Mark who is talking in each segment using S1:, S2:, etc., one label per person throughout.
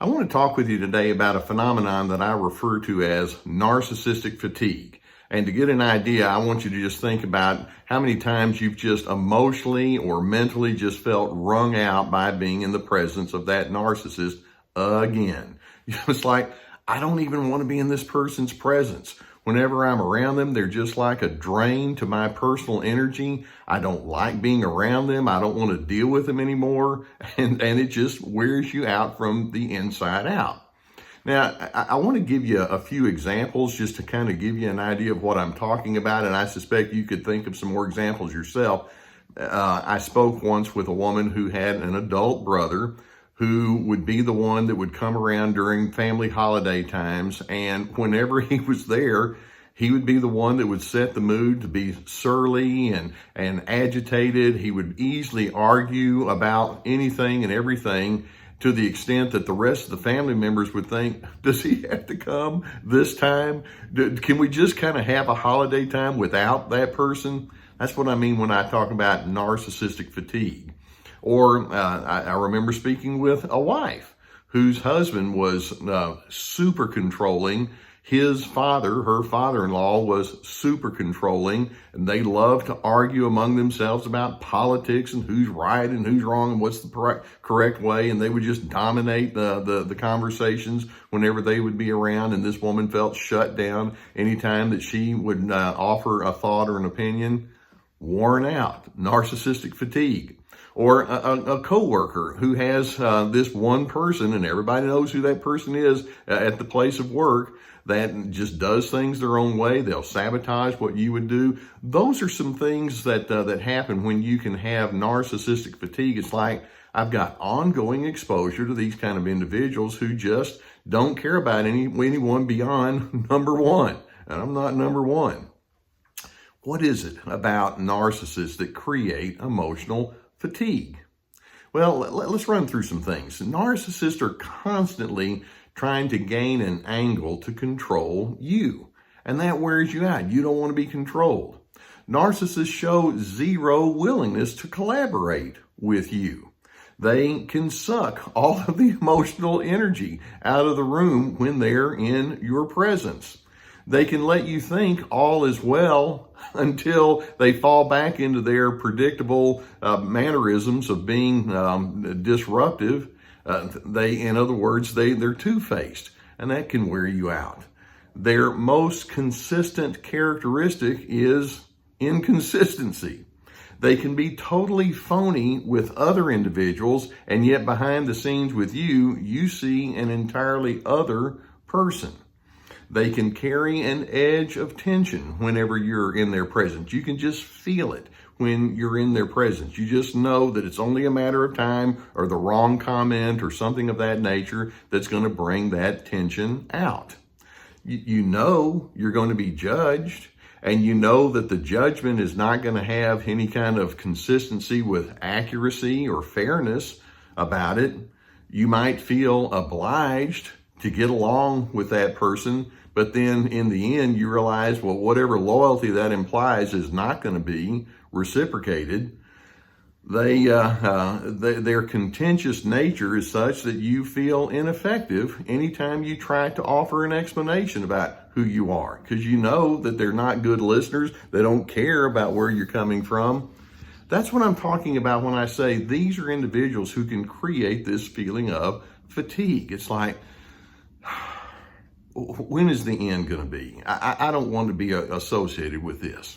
S1: I want to talk with you today about a phenomenon that I refer to as narcissistic fatigue. And to get an idea, I want you to just think about how many times you've just emotionally or mentally just felt wrung out by being in the presence of that narcissist again. It's like, I don't even want to be in this person's presence. Whenever I'm around them, they're just like a drain to my personal energy. I don't like being around them. I don't want to deal with them anymore. And it just wears you out from the inside out. Now, I want to give you a few examples just to kind of give you an idea of what I'm talking about. And I suspect you could think of some more examples yourself. I spoke once with a woman who had an adult brother who would be the one that would come around during family holiday times. And whenever he was there, he would be the one that would set the mood to be surly and agitated. He would easily argue about anything and everything to the extent that the rest of the family members would think, does he have to come this time? Can we just kind of have a holiday time without that person? That's what I mean when I talk about narcissistic fatigue. Or I remember speaking with a wife whose husband was super controlling. His father, her father-in-law, was super controlling, and they loved to argue among themselves about politics and who's right and who's wrong and what's the correct way, and they would just dominate the conversations whenever they would be around, and this woman felt shut down anytime that she would offer a thought or an opinion. Worn out, narcissistic fatigue. Or a coworker who has this one person, and everybody knows who that person is at the place of work, that just does things their own way. They'll sabotage what you would do. Those are some things that happen when you can have narcissistic fatigue. It's like, I've got ongoing exposure to these kind of individuals who just don't care about anyone beyond number one. And I'm not number one. What is it about narcissists that create emotional fatigue? Well, let's run through some things. Narcissists are constantly trying to gain an angle to control you, and that wears you out. You don't want to be controlled. Narcissists show zero willingness to collaborate with you. They can suck all of the emotional energy out of the room when they're in your presence. They can let you think all is well until they fall back into their predictable mannerisms of being disruptive. In other words, they're two-faced, and that can wear you out. Their most consistent characteristic is inconsistency. They can be totally phony with other individuals, and yet behind the scenes with you, you see an entirely other person. They can carry an edge of tension whenever you're in their presence. You can just feel it when you're in their presence. You just know that it's only a matter of time or the wrong comment or something of that nature that's going to bring that tension out. You know you're going to be judged, and you know that the judgment is not going to have any kind of consistency with accuracy or fairness about it. You might feel obliged to get along with that person, but then in the end you realize, well, whatever loyalty that implies is not going to be reciprocated. Their contentious nature is such that you feel ineffective anytime you try to offer an explanation about who you are, because you know that they're not good listeners. They don't care about where you're coming from. That's what I'm talking about when I say these are individuals who can create this feeling of fatigue. It's like, when is the end going to be? I don't want to be associated with this.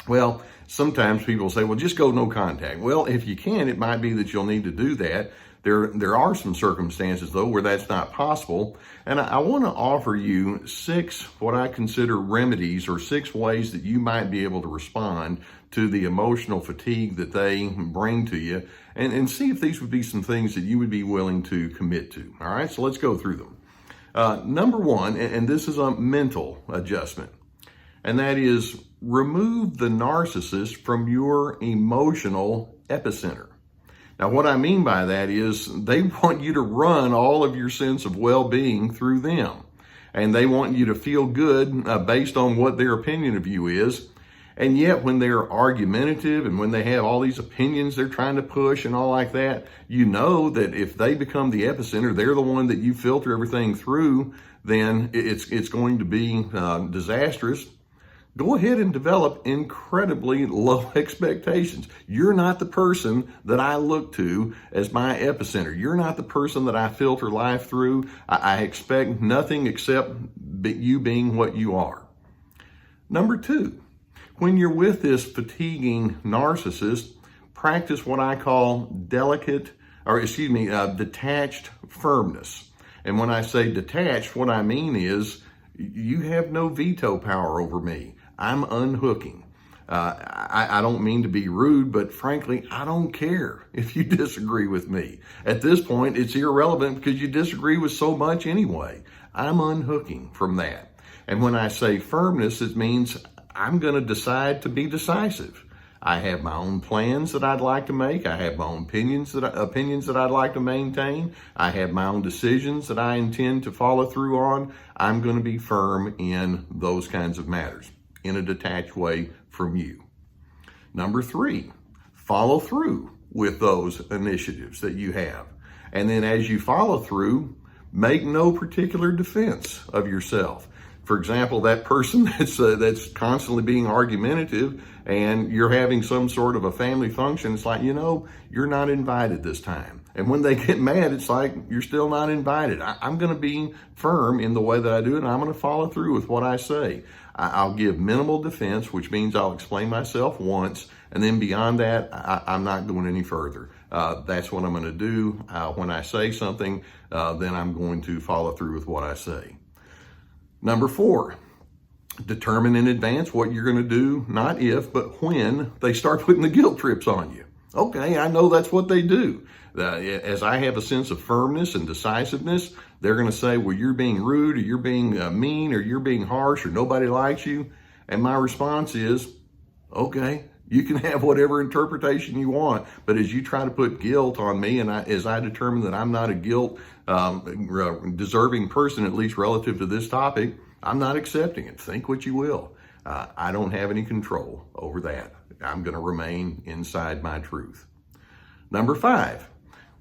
S1: Well, sometimes people say, well, just go no contact. Well, if you can, it might be that you'll need to do that. There are some circumstances, though, where that's not possible. And I want to offer you 6 what I consider remedies, or 6 ways that you might be able to respond to the emotional fatigue that they bring to you, and see if these would be some things that you would be willing to commit to. All right, so let's go through them. Number 1, and this is a mental adjustment, and that is remove the narcissist from your emotional epicenter. Now, what I mean by that is they want you to run all of your sense of well-being through them, and they want you to feel good based on what their opinion of you is. And yet when they're argumentative and when they have all these opinions they're trying to push and all like that, you know that if they become the epicenter, they're the one that you filter everything through, then it's going to be disastrous. Go ahead and develop incredibly low expectations. You're not the person that I look to as my epicenter. You're not the person that I filter life through. I expect nothing except you being what you are. Number 2, when you're with this fatiguing narcissist, practice what I call detached firmness. And when I say detached, what I mean is you have no veto power over me. I'm unhooking. I don't mean to be rude, but frankly, I don't care if you disagree with me. At this point, it's irrelevant because you disagree with so much anyway. I'm unhooking from that. And when I say firmness, it means I'm going to decide to be decisive. I have my own plans that I'd like to make. I have my own opinions that I'd like to maintain. I have my own decisions that I intend to follow through on. I'm going to be firm in those kinds of matters in a detached way from you. Number 3, follow through with those initiatives that you have. And then as you follow through, make no particular defense of yourself. For example, that person that's constantly being argumentative and you're having some sort of a family function, it's like, you're not invited this time. And when they get mad, it's like, you're still not invited. I'm going to be firm in the way that I do it, and I'm going to follow through with what I say. I'll give minimal defense, which means I'll explain myself once, and then beyond that, I'm not going any further. That's what I'm going to do. When I say something, then I'm going to follow through with what I say. Number 4, determine in advance what you're going to do, not if, but when they start putting the guilt trips on you. Okay, I know that's what they do. As I have a sense of firmness and decisiveness, they're going to say, well, you're being rude, or you're being mean, or you're being harsh, or nobody likes you. And my response is, okay, you can have whatever interpretation you want, but as you try to put guilt on me, and as I determine that I'm not a guilt deserving person, at least relative to this topic, I'm not accepting it. Think what you will. I don't have any control over that. I'm going to remain inside my truth. Number 5,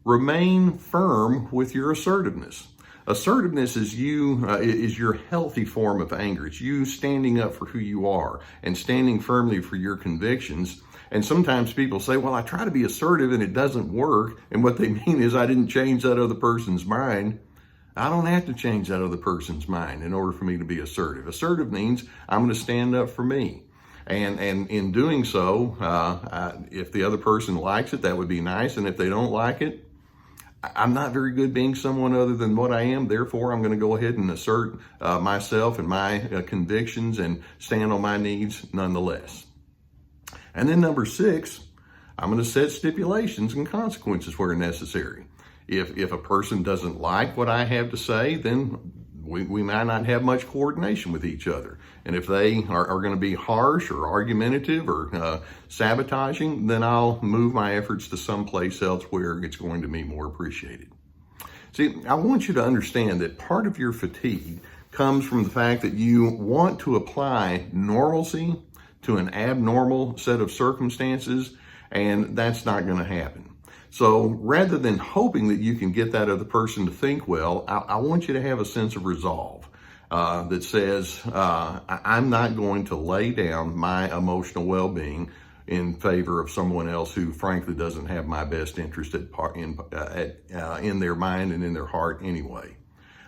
S1: remain firm with your assertiveness. Assertiveness is your healthy form of anger. It's you standing up for who you are and standing firmly for your convictions. And sometimes people say, well, I try to be assertive and it doesn't work. And what they mean is I didn't change that other person's mind. I don't have to change that other person's mind in order for me to be assertive. Assertive means I'm going to stand up for me. And in doing so, if the other person likes it, that would be nice. And if they don't like it, I'm not very good being someone other than what I am. Therefore, I'm going to go ahead and assert myself and my convictions and stand on my needs nonetheless. And then number 6, I'm going to set stipulations and consequences where necessary. If a person doesn't like what I have to say, then we might not have much coordination with each other. And if they are going to be harsh or argumentative or sabotaging, then I'll move my efforts to someplace else where it's going to be more appreciated. See, I want you to understand that part of your fatigue comes from the fact that you want to apply normalcy to an abnormal set of circumstances, and that's not going to happen. So rather than hoping that you can get that other person to think well, I want you to have a sense of resolve that says, I'm not going to lay down my emotional well-being in favor of someone else who frankly doesn't have my best interest in their mind and in their heart anyway.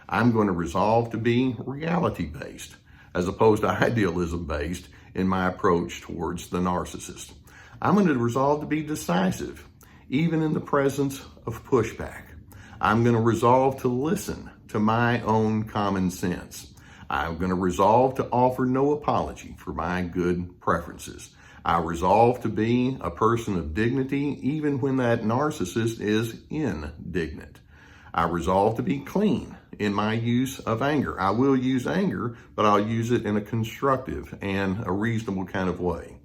S1: I'm going to resolve to be reality-based as opposed to idealism-based in my approach towards the narcissist. I'm going to resolve to be decisive, even in the presence of pushback. I'm going to resolve to listen to my own common sense. I'm going to resolve to offer no apology for my good preferences. I resolve to be a person of dignity, even when that narcissist is indignant. I resolve to be clean in my use of anger. I will use anger, but I'll use it in a constructive and a reasonable kind of way.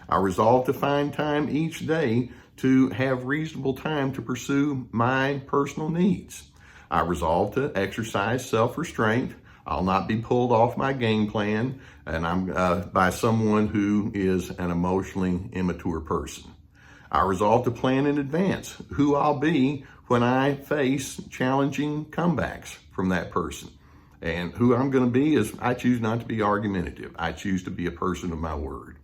S1: I resolve to find time each day to have reasonable time to pursue my personal needs. I resolve to exercise self-restraint. I'll not be pulled off my game plan, and I'm by someone who is an emotionally immature person. I resolve to plan in advance who I'll be when I face challenging comebacks from that person. And who I'm going to be is I choose not to be argumentative. I choose to be a person of my word.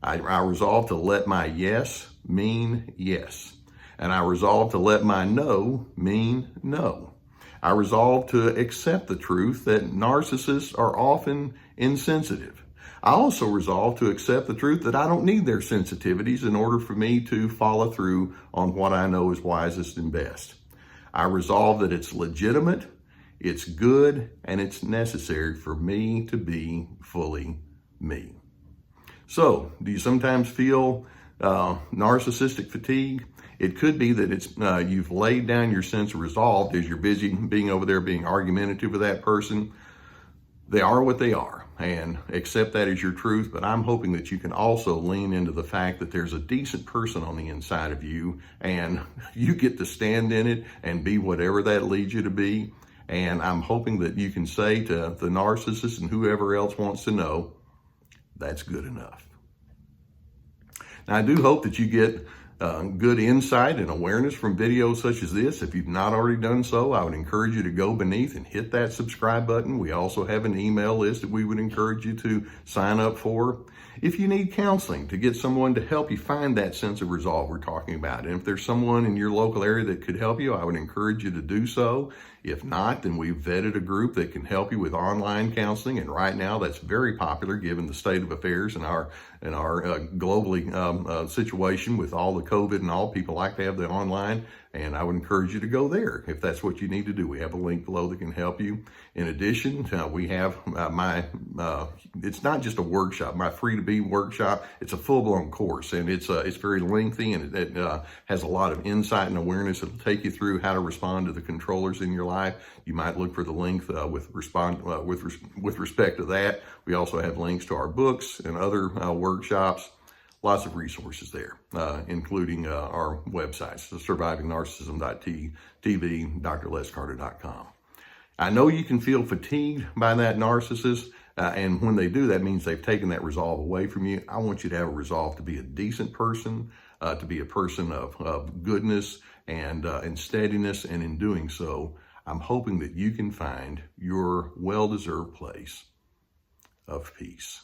S1: I resolve to let my yes mean yes. And I resolve to let my no mean no. I resolve to accept the truth that narcissists are often insensitive. I also resolve to accept the truth that I don't need their sensitivities in order for me to follow through on what I know is wisest and best. I resolve that it's legitimate, it's good, and it's necessary for me to be fully me. So, do you sometimes feel narcissistic fatigue? It could be that it's you've laid down your sense of resolve as you're busy being over there being argumentative with that person. They are what they are, and accept that as your truth, but I'm hoping that you can also lean into the fact that there's a decent person on the inside of you, and you get to stand in it and be whatever that leads you to be. And I'm hoping that you can say to the narcissist and whoever else wants to know, that's good enough. Now, I do hope that you get good insight and awareness from videos such as this. If you've not already done so, I would encourage you to go beneath and hit that subscribe button. We also have an email list that we would encourage you to sign up for. If you need counseling to get someone to help you find that sense of resolve we're talking about, and if there's someone in your local area that could help you, I would encourage you to do so. If not, then we've vetted a group that can help you with online counseling, and right now that's very popular given the state of affairs and our globally situation with all the COVID and all. People like to have the online, and I would encourage you to go there if that's what you need to do. We have a link below that can help you. In addition, we have it's not just a workshop, my Free to Be workshop. It's a full-blown course, and it's very lengthy, and it has a lot of insight and awareness. It'll take you through how to respond to the controllers in your life. You might look for the link with respect to that. We also have links to our books and other workshops. Lots of resources there, including our websites, survivingnarcissism.tv, drlescarter.com. I know you can feel fatigued by that narcissist, and when they do, that means they've taken that resolve away from you. I want you to have a resolve to be a decent person, to be a person of goodness and steadiness, and in doing so, I'm hoping that you can find your well-deserved place of peace.